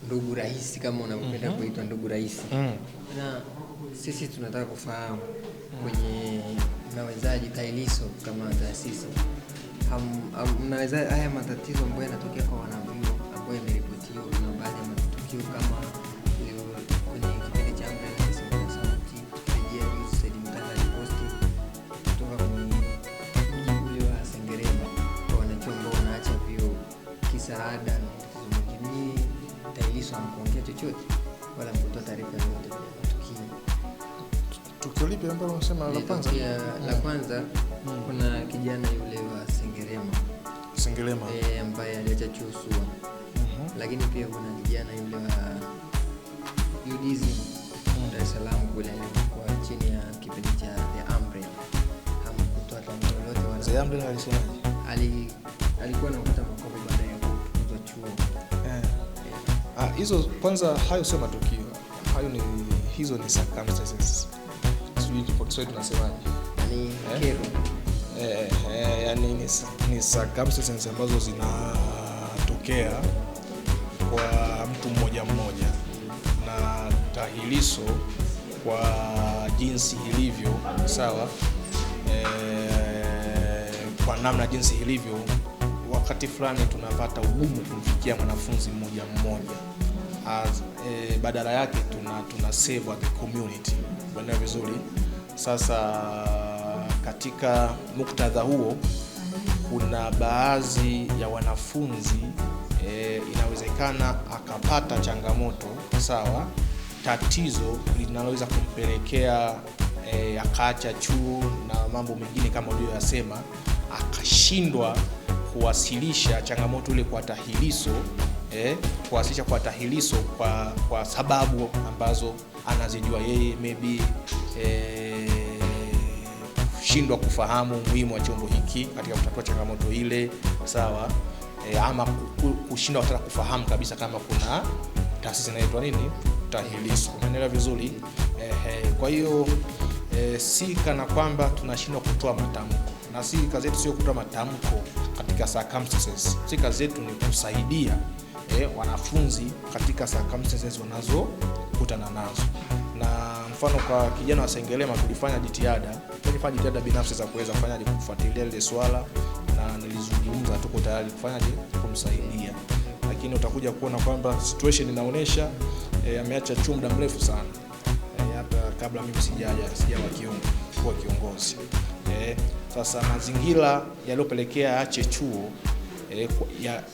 Ndugu rais kama unavyopenda kuitwa ndugu rais. Na sisi tunataka kufahamu kwenye mnawezaji TAHLISO kama taasisi. Mnaweza haya matatizo ambayo yanatokea kwa wanavyuo ambayo yameripotiwa na baadhi ya matukio kama kwenye kipindi cha Umbrella na sauti kurejea news said mtandao posti kutoka kwenye mji ule wa Sengerema kwa wanachuo ambao wanaacha vyuo kisa ada na tatizo mengine. TAHLISO hamkuongea chochote wala mkutoa taarifa yoyote kwa matukio. Tukio lipi ambalo unasema la kwanza? La kwanza kuna kijana yule wa Sengerema ambaye aliacha chuo SUA. Lakini pia kuna kijana yule wa UDSM Dar es Salaam kule alikuwa chini ya kipindi cha The Umbrella. Hamkutoa tamko lolote wala. The Umbrella alisemaje? Alikuwa anapata makopo baada ya kufukuzwa chuo. Hizo kwanza hayo sio matukio. Hizo ni circumstances. Sijui kwa Kiswahili tunasemaje? Ni kero. Yani ni circumstances ambazo zinatokea kwa mtu mmoja mmoja, na TAHLISO kwa jinsi ilivyo, sawa, kwa namna jinsi ilivyo, wakati fulani tunapata ugumu kumfikia mwanafunzi mmoja mmoja. Badala yake tuna save the community bwana vizuri. Sasa katika muktadha huo kuna baadhi ya wanafunzi inawezekana akapata changamoto, sawa, tatizo linaloweza kumpelekea akaacha chuo na mambo mengine kama uliyosema, akashindwa kuwasilisha changamoto ile kwa TAHLISO, kuwasilisha kwa TAHLISO kwa sababu ambazo anazijua yeye, maybe shindwa kufahamu umuhimu wa chombo hiki katika kutatua changamoto ile, sawa, ama kushindwa hata kufahamu kabisa kama kuna taasisi inaitwa nini TAHLISO. Unaelewa vizuri? Kwa hiyo si kana kwamba tunashindwa kutoa matamko, na si kazi yetu sio kutoa matamko katika circumstances. Si kazi yetu ni kusaidia wanafunzi katika circumstances wanazokutana nazo. Na mfano kwa kijana wa Sengerema tulifanya jitihada binafsi za kuweza kufanyaje kufuatilia ile swala, na nilizungumza tuko tayari kufanyaje kumsaidia, lakini utakuja kuona kwamba situation inaonesha ameacha chuo muda mrefu sana, hata kabla mimi sijawa kiongozi. Sasa mazingira yaliyopelekea aache chuo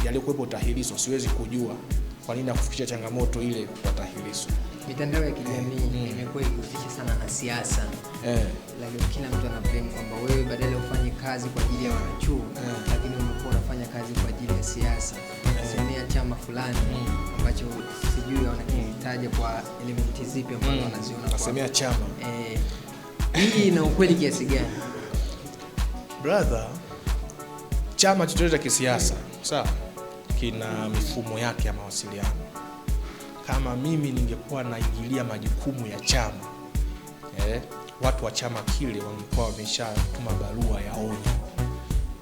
yaliokuwepo TAHLISO, siwezi kujua kwa nini akufikisha changamoto ile kwa TAHLISO. Mitandao ya kijamii imekuwa ikihusisha sana na siasa. Lakini kila mtu anablame kwamba wewe badala ufanye kazi kwa ajili ya wanachuo, lakini umekuwa unafanya kazi kwa ajili ya siasa. Semea chama fulani ambacho sijui wanakitaja kwa elementi zipi ambazo wanaziona kwa. Semea chama. Hii ina ukweli kiasi gani? Brother, chama chochote cha kisiasa, sawa, kina mifumo yake ya mawasiliano. Kama mimi ningekuwa naingilia majukumu ya chama, watu wa chama kile wangekuwa wameshatuma barua ya onyo,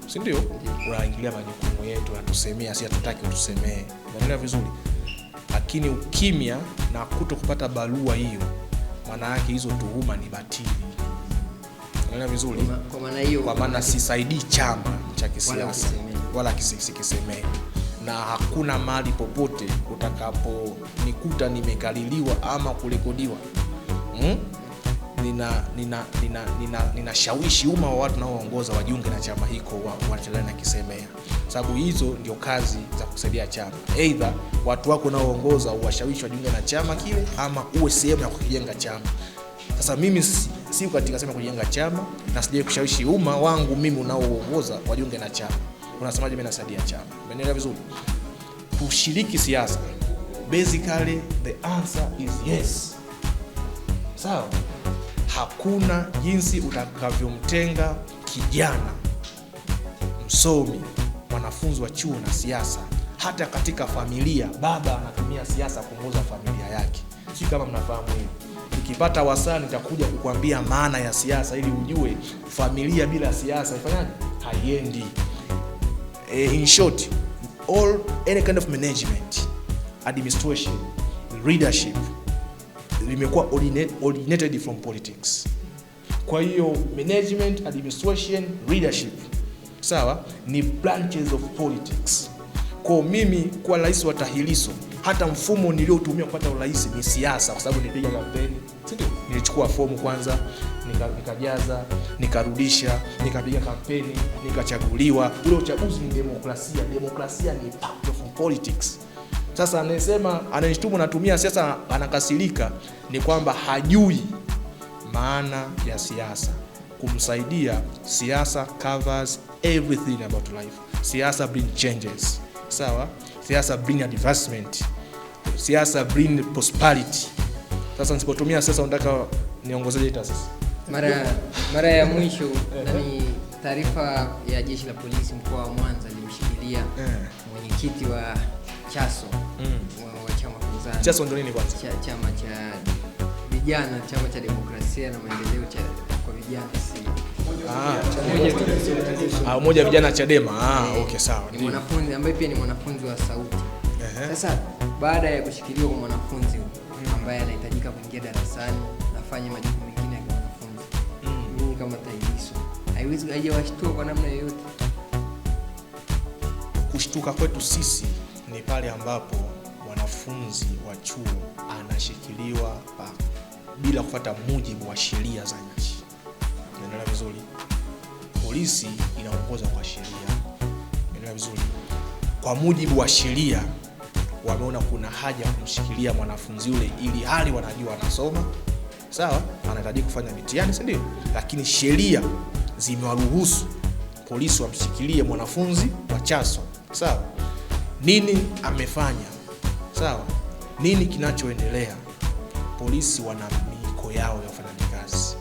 si ndio? Unaingilia majukumu yetu, unatusemea, si hatutaki utusemee. Unaelewa vizuri? Lakini ukimya na kutokupata barua hiyo, maana yake hizo tuhuma ni batili. Unaelewa vizuri? Kwa maana sisaidii chama cha kisiasa wala kisikisemee, na hakuna mahali popote utakaponikuta nimekaliliwa ama kurekodiwa ninashawishi umma wa watu naoongoza wajiunge na chama hiko wanachana na kisemea, sababu hizo ndio kazi za kusaidia chama. Either watu wako naoongoza uwashawishi wajiunge na chama kile, ama uwe sehemu ya kujenga chama. Sasa mimi si katika sema kujenga chama, na sije kushawishi umma wangu mimi unaoongoza wajiunge na chama. Unasemaje mimi nasaidia chama? Umeelewa vizuri? Kushiriki siasa, basically the answer is yes. Sawa? Hakuna jinsi utakavyomtenga kijana msomi, mwanafunzi wa chuo na siasa. Hata katika familia, baba anatumia siasa kuongoza familia yake. Si kama mnafahamu hiyo. Ukipata wasaa nitakuja kukuambia maana ya siasa ili ujue familia bila siasa ifanyaje? Haiendi. In short, any kind of management, administration, leadership limekuwa originated from politics. Kwa hiyo management, administration, leadership, sawa, ni branches of politics. Kwa mimi kwa rais wa TAHLISO, hata mfumo niliotumia kupata urais ni siasa, kwa sababu nilipiga kampeni, ndio nilichukua fomu kwanza, nikajaza, nikarudisha, nikapiga kampeni, nikachaguliwa. Ule uchaguzi ni demokrasia. Demokrasia ni part of politics. Sasa anasema, ananishtumu natumia siasa, anakasirika, ni kwamba hajui maana ya siasa. Kumsaidia, siasa covers everything about life. Siasa bring changes, sawa? Siasa bring advancement. Siasa bring prosperity. Sasa nisipotumia siasa, unataka niongozeje taasisi? Mara ya mwisho nani taarifa ya jeshi la polisi mkoa wa Mwanza limshikilia mwenyekiti wa CHASO wa chama fulani. CHASO ndio nini kwanza? Chama cha vijana, chama cha demokrasia na maendeleo kwa vijana, Umoja vijana Chadema. Okay, sawa. Ni mwanafunzi ambaye pia ni mwanafunzi wa sauti. Sasa baada ya kushikiliwa kwa mwanafunzi ambaye anahitajika kuingia darasani na afanye majukumu mengine ya mwanafunzi, mimi kama TAHLISO haijawashtua kwa namna yoyote. Kushtuka kwetu sisi ni pale ambapo mwanafunzi wa chuo anashikiliwa bila kufuata mujibu wa sheria za nchi. Unaelewa vizuri? Polisi inaongoza kwa sheria. Unaelewa vizuri? Kwa mujibu wa sheria wameona kuna haja ya kumshikilia mwanafunzi yule, ili hali wanajua anasoma, sawa, anahitaji kufanya mitihani, si ndio? Lakini sheria zimewaruhusu polisi wamshikilie mwanafunzi wa CHASO, sawa? Nini amefanya? Sawa? Nini kinachoendelea? Polisi wana miiko yao ya ufanyaji kazi.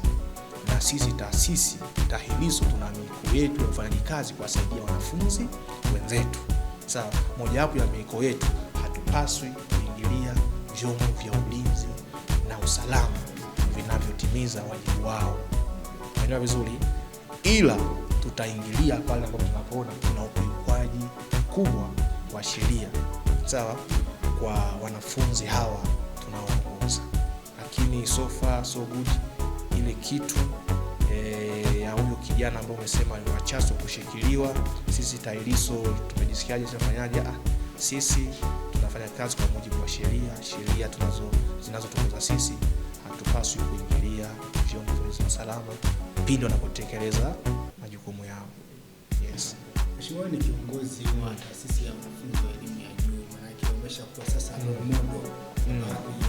Na sisi taasisi TAHLISO tuna miiko yetu ya ufanyaji kazi kuwasaidia wanafunzi wenzetu. Sawa? Mojawapo ya miiko yetu, hatupaswi kuingilia vyombo vya ulinzi na usalama vinavyotimiza wajibu wao. Unaelewa vizuri? Ila tutaingilia pale ambapo tunapoona kuna ukiukwaji kubwa wa sheria, sawa, kwa wanafunzi hawa tunaoongoza. Lakini so far so good, ile kitu ya huyo kijana ambao umesema ni wa CHASO kushikiliwa, sisi TAHLISO tumejisikiaje, tunafanyaje? Sisi tunafanya kazi kwa mujibu wa sheria zinazotuongoza sisi. Hatupaswi kuingilia vyombo vya usalama pindi wanapotekeleza majukumu yao. Yes. Mheshimiwa, ni kiongozi wa taasisi ya wanafunzi wa elimu ya juu, maana yake umeshakuwa sasa role model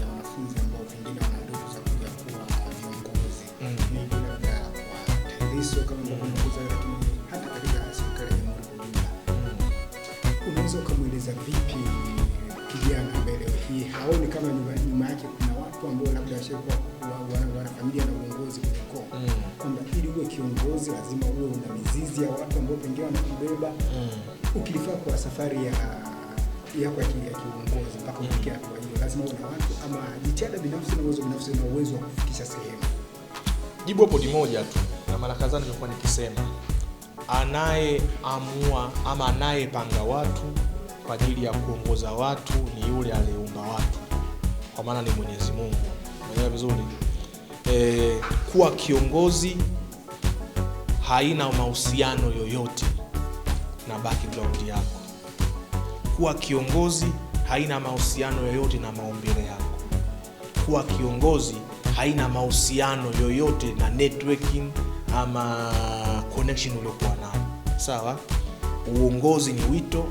ya wanafunzi ambao pengine wana ndoto za kuja kuwa viongozi. Mimi labda kwa TAHLISO kama mkufunzi, lakini hata katika serikali ya Jamhuri kwa ujumla, unaweza kumweleza vipi kijana mbele hii haoni kama nyuma yake kuna watu ambao labda washakuwa wana familia na uongozi kwenye mkoa, kwamba ili uwe kiongozi lazima uwe una mizizi ya watu ambao pengine wanakubeba ukilifaa kwa safari yako ya kiuongozi mpaka kufikia hatua hiyo, lazima uwe na watu ama jitihada binafsi na uwezo binafsi na uwezo wa kufikisha sehemu. Jibu hapo ni moja tu, na mara kadhaa nimekuwa nikisema, anayeamua ama anayepanga watu kwa ajili ya kuongoza watu ni yule aliyeumba watu, kwa maana ni Mwenyezi Mungu. Unaelewa vizuri? Kuwa kiongozi haina mahusiano yoyote na background yako. Kuwa kiongozi haina mahusiano yoyote na maumbile yako. Kuwa kiongozi haina mahusiano yoyote na networking ama connection uliokuwa nayo. Sawa? Uongozi ni wito,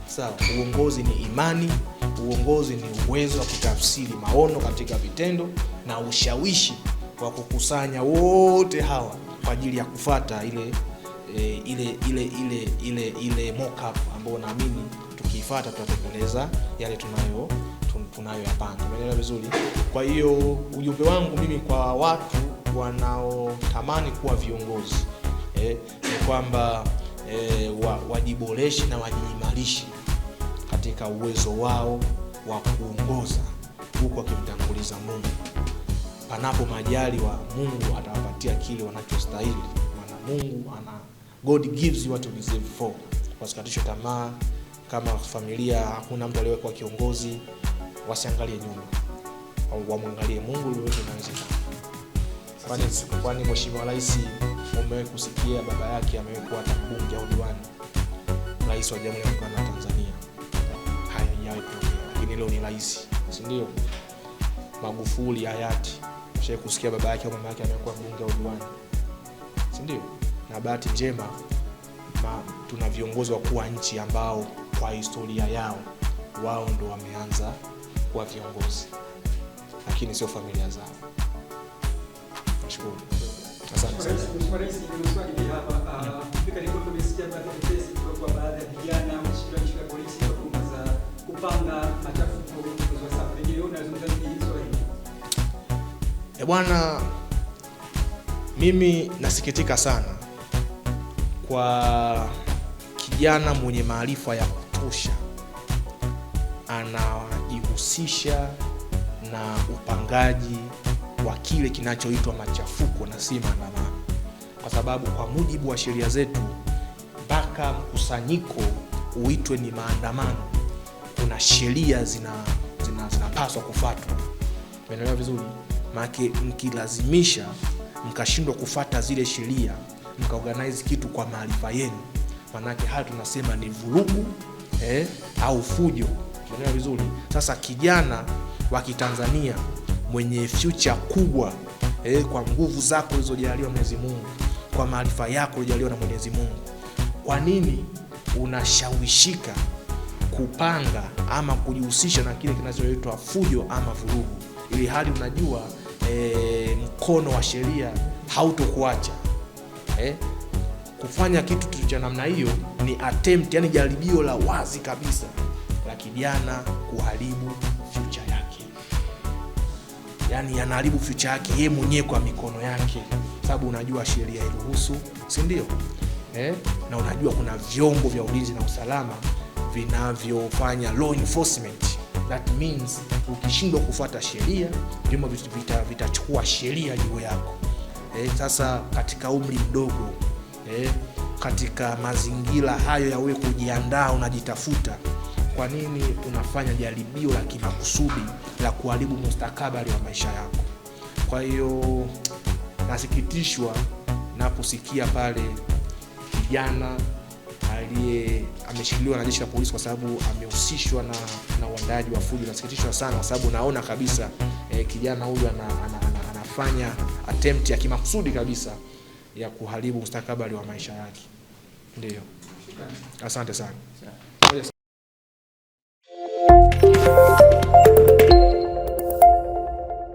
sawa? Uongozi ni imani, uongozi ni uwezo wa kutafsiri maono katika vitendo na ushawishi wa kukusanya wote hawa kwa ajili ya kufuata ile mock up ambayo naamini tukifuata tutatekeleza yale tunayoyapanga. Umeelewa vizuri? Kwa hiyo ujumbe wangu mimi kwa watu wanaotamani kuwa viongozi ni kwamba wajiboreshe na wajiimarishe katika uwezo wao wa kuongoza huku wakimtanguliza Mungu. Panapo majaliwa Mungu atawapatia kile wanachostahili, maana God gives you what you deserve for. Wasikatishwe tamaa kama familia hakuna mtu aliyekuwa kiongozi, wasiangalie nyuma, wamwangalie Mungu, lolote linawezekana. Kwani Mheshimiwa Rais umewahi kusikia baba yake amekuwa hata mbunge au diwani, rais wa Jamhuri ya Muungano wa Tanzania? Haijawahi kutokea, lakini leo ni rais, si ndio? Magufuli hayati, ushawahi kusikia baba yake au mama yake amekuwa mbunge au diwani, si ndio? Na bahati njema tuna viongozi wakuu wa nchi ambao kwa historia yao wao ndo wameanza kuwa viongozi, lakini sio familia zao. Nashukuru. Asante sana. Mheshimiwa Rais, ni swali hapa. Fika ripoti tumesikia kesi kwa baadhi ya vijana wameshikiliwa na polisi kwa tuhuma za kupanga machafuko kwa sababu pengine unazungumza hili swali. Bwana, mimi nasikitika sana kwa kijana mwenye maarifa ya kutosha anajihusisha na upangaji wa kile kinachoitwa machafuko na si maandamano, kwa sababu kwa mujibu wa sheria zetu mpaka mkusanyiko uitwe ni maandamano kuna sheria zinapaswa kufuatwa. Umeelewa vizuri? Maana mkilazimisha mkashindwa kufuata zile sheria mkaorganize kitu kwa maarifa yenu, manake haya tunasema ni vurugu au fujo. Umeelewa vizuri? Sasa kijana wa Kitanzania mwenye future kubwa kwa nguvu zako ulizojaliwa Mwenyezi Mungu, kwa maarifa yako ulizojaliwa na Mwenyezi Mungu, kwa nini unashawishika kupanga ama kujihusisha na kile kinachoitwa fujo ama vurugu, ili hali unajua mkono wa sheria hautokuacha? Kufanya kitu cha namna hiyo ni attempt, yani jaribio la wazi kabisa la kijana kuharibu future yake. Yani anaharibu future yake yeye mwenyewe kwa mikono yake, sababu unajua sheria iruhusu, si ndio? Na unajua kuna vyombo vya ulinzi na usalama vinavyofanya law enforcement. That means ukishindwa kufuata sheria, vyombo vitachukua sheria juu yako. Sasa katika umri mdogo, katika mazingira hayo ya wewe kujiandaa unajitafuta, kwa nini unafanya jaribio la kimakusudi la kuharibu mustakabali wa maisha yako? Kwa hiyo nasikitishwa naposikia pale kijana ameshikiliwa na jeshi la polisi kwa sababu amehusishwa na uandaaji wa fujo. Nasikitishwa sana kwa sababu naona kabisa kijana huyu anafanya attempt ya kimakusudi kabisa ya kuharibu mustakabali wa maisha yake. Ndio. Asante sana.